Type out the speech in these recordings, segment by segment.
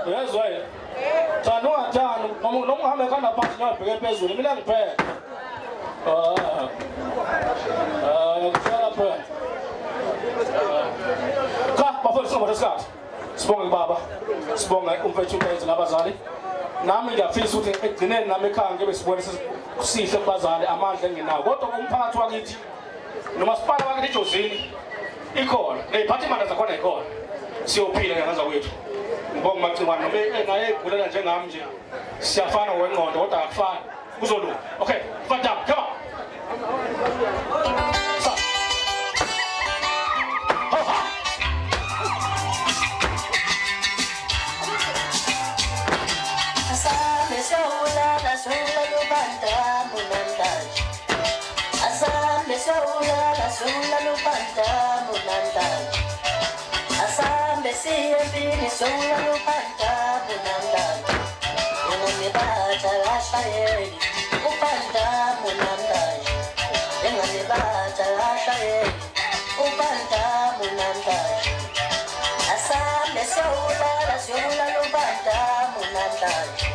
uyezwa yini thanda ungathanda noma uhambe khanda phansi niyobheke phezulu mina ngiphele kuhlala phela cha bafundisi ngoba isikhathi sibonge baba sibonge umfethu ubenze nabazali nami ngiyafisa ukuthi egcineni nami ekhaya ngebe sibone sihle kubazali amandla engenawo kodwa umphakathi wakithi nomasipala wakithi eJozini ikhona neziphathimandla zakhona ikhona siyophila ngenza kwethu ngibonga macingwane noma naye egulela njengami nje siyafana ngokwengqondo kodwa akufani kuzolunga okay fata come on Sola lo panta munanda, mi bata la shaye, o panta munanda, mi bata la shaye, o panta munanda. Asame sola lo panta munanda.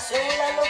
Sola